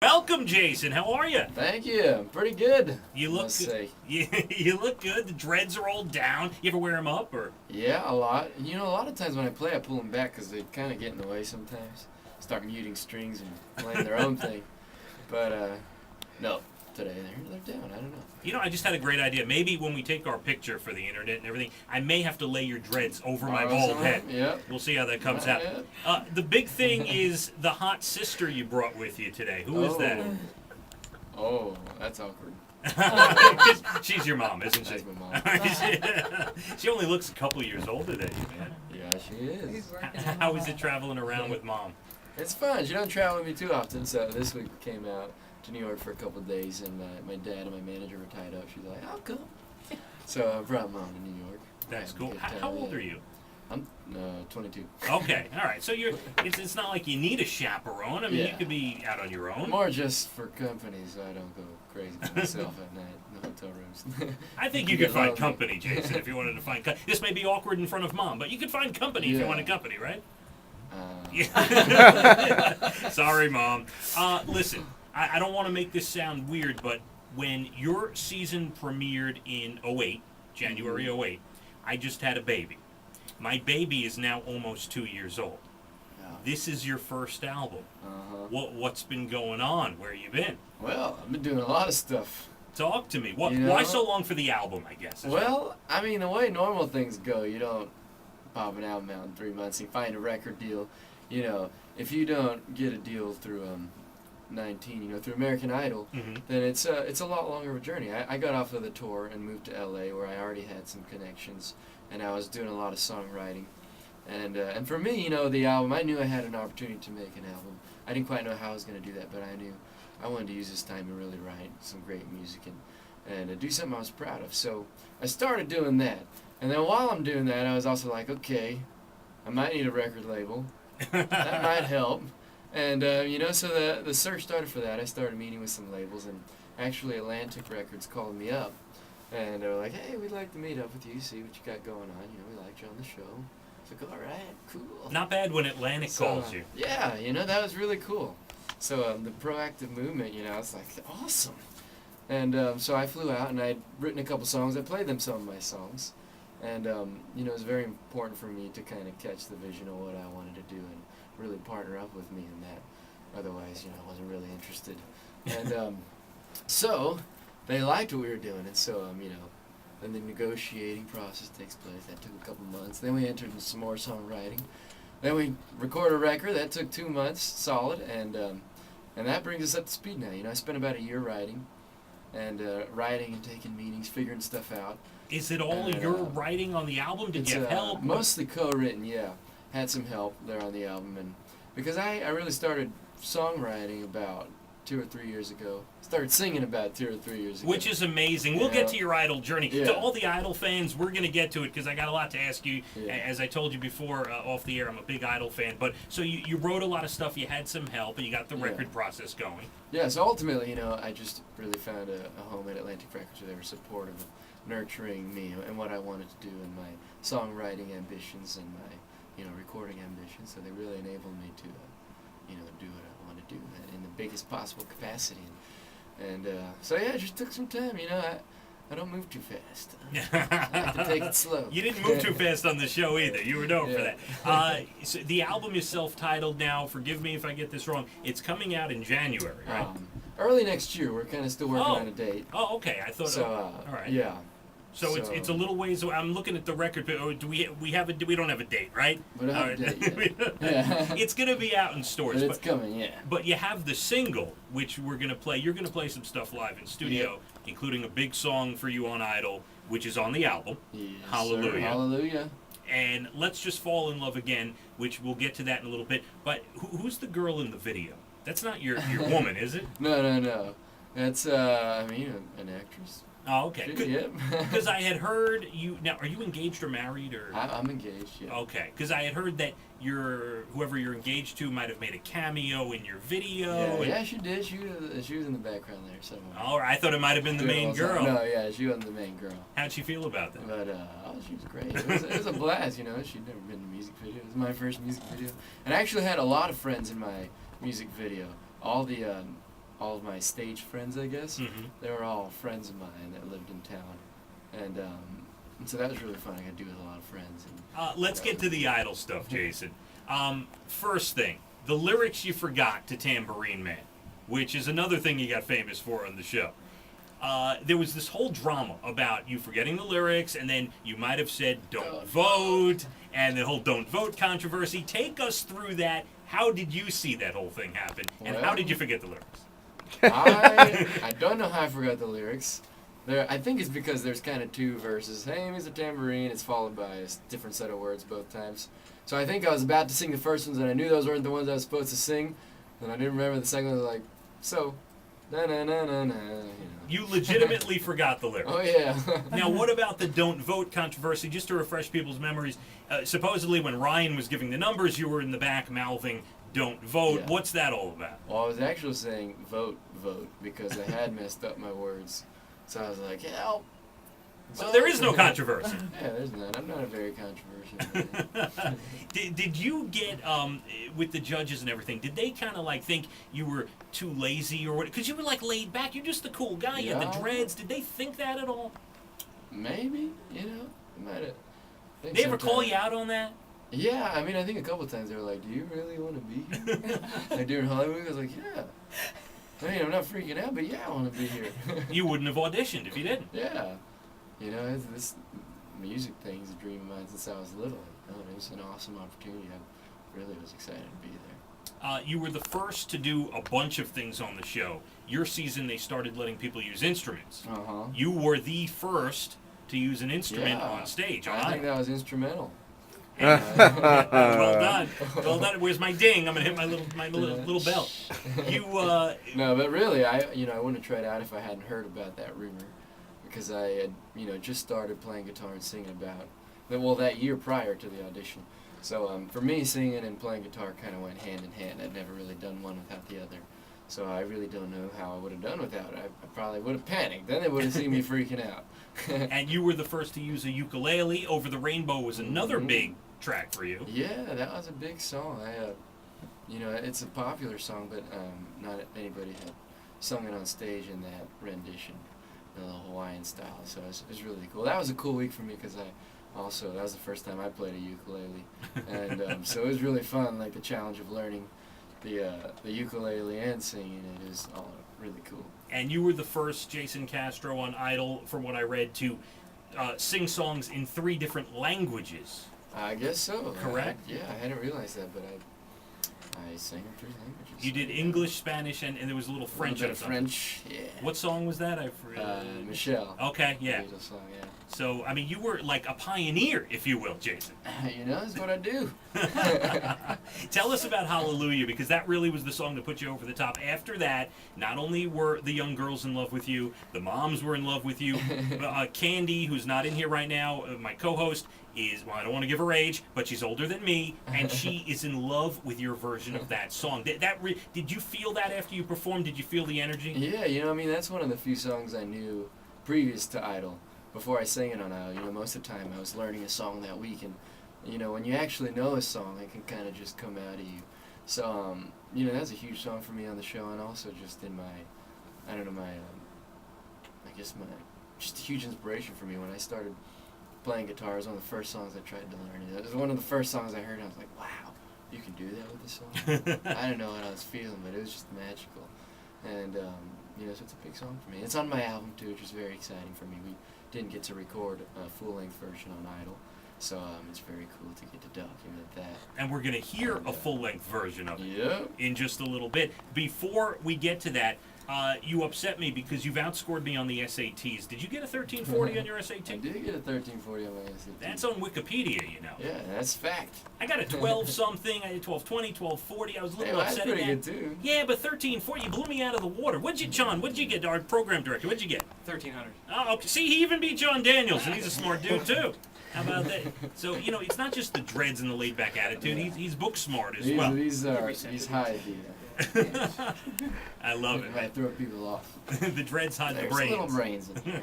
Welcome, Jason. How are you? Thank you. I'm pretty good. You look good. You look good. The dreads are all down. You ever wear them up or? Yeah, a lot. You know, a lot of times when I play, I pull them back because they kind of get in the way sometimes. Start muting strings and playing their own thing. But no, today they're down. I don't know. You know, I just had a great idea. Maybe when we take our picture for the internet and everything, I may have to lay your dreads over my bald head. Yep. We'll see how that comes out. The big thing is the hot sister you brought with you today. Who is that? Oh, that's awkward. She's your mom, isn't she? That's my mom. She only looks a couple years older than you, man. Yeah, she is. How is it traveling around with mom? It's fun. She doesn't travel with me too often, so this week we came out to New York for a couple of days, and my dad and my manager were tied up. She's like, "I'll come." So I brought mom to New York. That's cool. How old are you? I'm 22. Okay, all right. So it's not like you need a chaperone. I mean, you could be out on your own. More just for company, so I don't go crazy by myself at night in the hotel rooms. I think you could find company, Jason, if you wanted to find company. This may be awkward in front of mom, but you could find company if you wanted company, right? Sorry, Mom. Listen, I don't want to make this sound weird, but when your season premiered in 08, January 08, I just had a baby. My baby is now almost 2 years old. This is your first album. What's been going on? Where you been? Well, I've been doing a lot of stuff. Talk to me. Why so long for the album, I guess? Well, I mean, the way normal things go, you don't pop an album out in 3 months. You find a record deal. You know, if you don't get a deal through 19, through American Idol, then it's a lot longer of a journey. I got off of the tour and moved to LA, where I already had some connections, and I was doing a lot of songwriting. And for me, the album, I knew I had an opportunity to make an album. I didn't quite know how I was going to do that, but I knew I wanted to use this time to really write some great music and do something I was proud of. So I started doing that. And then while I'm doing that, I was also like, okay, I might need a record label. That might help. And, so the search started for that. I started meeting with some labels, and actually Atlantic Records called me up. And they were like, hey, we'd like to meet up with you, see what you got going on. We liked you on the show. I was like, all right, cool. Not bad when Atlantic calls you. Yeah, that was really cool. So the proactive movement, it's like, awesome. And so I flew out, and I'd written a couple songs. I played them some of my songs. And, it was very important for me to kind of catch the vision of what I wanted to do and really partner up with me in that. Otherwise, I wasn't really interested. And so they liked what we were doing. And so, then the negotiating process takes place. That took a couple months. Then we entered into some more songwriting. Then we recorded a record. That took 2 months, solid. And that brings us up to speed now. I spent about a year writing and taking meetings, figuring stuff out. Is it all your writing on the album? Did you have help? Mostly co-written, yeah. Had some help there on the album, and because I really started songwriting about 2 or 3 years ago. Started singing about 2 or 3 years ago. Which is amazing. We'll get to your Idol journey. Yeah. To all the Idol fans, we're going to get to it because I got a lot to ask you. Yeah. As I told you before off the air, I'm a big Idol fan. But so you wrote a lot of stuff, you had some help, and you got the record process going. Yeah, so ultimately, I just really found a home at Atlantic Records where they were supportive of nurturing me and what I wanted to do and my songwriting ambitions and my recording ambitions. So they really enabled me to do what I want to do in the biggest possible capacity. And so yeah, it just took some time. I don't move too fast. I have to take it slow. You didn't move too fast on the show either. You were known for that. So the album is self-titled now. Forgive me if I get this wrong. It's coming out in January, right? Early next year. We're kind of still working on a date. Oh, okay. I thought. So, all right. Yeah. So it's a little ways away. I'm looking at the record. Do we don't have a date, right? We don't have a date yet. Yeah. It's gonna be out in stores. But it's coming, yeah. But you have the single, which we're gonna play. You're gonna play some stuff live in studio, including a big song for you on Idol, which is on the album. Yes, Hallelujah. Sir. Hallelujah. And Let's Just Fall in Love Again, which we'll get to that in a little bit. But who's the girl in the video? That's not your woman, is it? No. That's an actress. Oh, okay. Yep. Because I had heard you. Now, are you engaged or married, or? I'm engaged. Yeah. Okay. Because I had heard that whoever you're engaged to might have made a cameo in your video. Yeah, she did. She was in the background there somewhere. All right. I thought it might have been the main girl. No, yeah, she wasn't the main girl. How'd she feel about that? But she was great. It was a blast. She'd never been in a music video. It was my first music video, and I actually had a lot of friends in my music video. All the all of my stage friends, I guess. Mm-hmm. They were all friends of mine that lived in town, and so that was really fun. I got to do with a lot of friends. And, Let's get to the Idol stuff, Jason. First thing, the lyrics you forgot to Tambourine Man, which is another thing you got famous for on the show. There was this whole drama about you forgetting the lyrics, and then you might have said "don't vote," and the whole "don't vote" controversy. Take us through that. How did you see that whole thing happen, and how did you forget the lyrics? I don't know how I forgot the lyrics. I think it's because there's kind of two verses. Hey, Mr. Tambourine. It's followed by a different set of words both times. So I think I was about to sing the first ones, and I knew those weren't the ones I was supposed to sing. And I didn't remember the second one. I was like, so, na na na na na. You legitimately forgot the lyrics. Oh yeah. Now, what about the "don't vote" controversy? Just to refresh people's memories, supposedly when Ryan was giving the numbers, you were in the back mouthing "don't vote." Yeah. What's that all about? Well, I was actually saying vote, vote, because I had messed up my words. So I was like, help. So there is no controversy. Yeah, there's none. I'm not a very controversial man. Did you get, with the judges and everything, did they kind of like think you were too lazy or what? Because you were like laid back. You're just the cool guy. You had the Yeah. dreads. Did they think that at all? Maybe, might have. Did they ever call you out on that? Yeah, I mean, I think a couple times they were like, do you really want to be here? Like during Hollywood, I was like, yeah. I mean, I'm not freaking out, but yeah, I want to be here. You wouldn't have auditioned if you didn't. Yeah. This music thing is a dream of mine since I was little. It was an awesome opportunity. I really was excited to be there. You were the first to do a bunch of things on the show. Your season, they started letting people use instruments. Uh-huh. You were the first to use an instrument Yeah. on stage. I think that was instrumental. Well done. Well done. Where's my ding? I'm gonna hit my little bell. You No, but really, I wouldn't have tried out if I hadn't heard about that rumor, because I had just started playing guitar and singing that year prior to the audition. So for me, singing and playing guitar kind of went hand in hand. I'd never really done one without the other. So I really don't know how I would have done without it. I probably would have panicked. Then they would have seen me freaking out. and you were the first to use a ukulele. Over the Rainbow was another big track for you. Yeah, that was a big song. It's a popular song, but not anybody had sung it on stage in that rendition, the Hawaiian style. So it was really cool. That was a cool week for me because that was the first time I played a ukulele, and so it was really fun. Like the challenge of learning the ukulele and singing it is all really cool. And you were the first Jason Castro on Idol, from what I read, to sing songs in 3 different languages. I guess so. Correct? Yeah, I hadn't realized that, but I sang in 3 languages. You did English, Spanish, and there was a little French. A little bit of French, yeah. What song was that? I forgot. Michelle. Okay, yeah. Beatles song, yeah. So, I mean, you were like a pioneer, if you will, Jason. That's what I do. Tell us about Hallelujah, because that really was the song that put you over the top. After that, not only were the young girls in love with you, the moms were in love with you. Candy, who's not in here right now, my co-host, I don't want to give her age, but she's older than me, and she is in love with your version of that song. Did you feel that after you performed? Did you feel the energy? Yeah, that's one of the few songs I knew previous to Idol. Before I sang it on Idol, most of the time I was learning a song that week, and when you actually know a song, it can kind of just come out of you. So that's a huge song for me on the show, and also just in just a huge inspiration for me when I started playing guitar. It was one of the first songs I tried to learn. It was one of the first songs I heard, and I was like, wow, you can do that with this song? I didn't know what I was feeling, but it was just magical. And, so it's a big song for me. It's on my album, too, which is very exciting for me. We didn't get to record a full-length version on Idol, so it's very cool to get to document that. And we're going to hear a full-length version of it Yep. in just a little bit. Before we get to that, you upset me because you've outscored me on the SATs. Did you get a 1340 on your SAT? I did get a 1340 on my SAT. That's on Wikipedia, Yeah, that's fact. I got a 12-something. I had 1220, 1240. I was a little Hey, that's upset pretty at that. good, too. Yeah, but 1340, you blew me out of the water. John, what'd you get, our program director? What'd you get? 1300. Oh, okay. See, he even beat John Daniels, and he's a smart dude, too. How about that? So, it's not just the dreads and the laid-back attitude. He's book smart as well. He's high idea. I love it. I throw people off. The dreads hide the There's brains. little brains in it.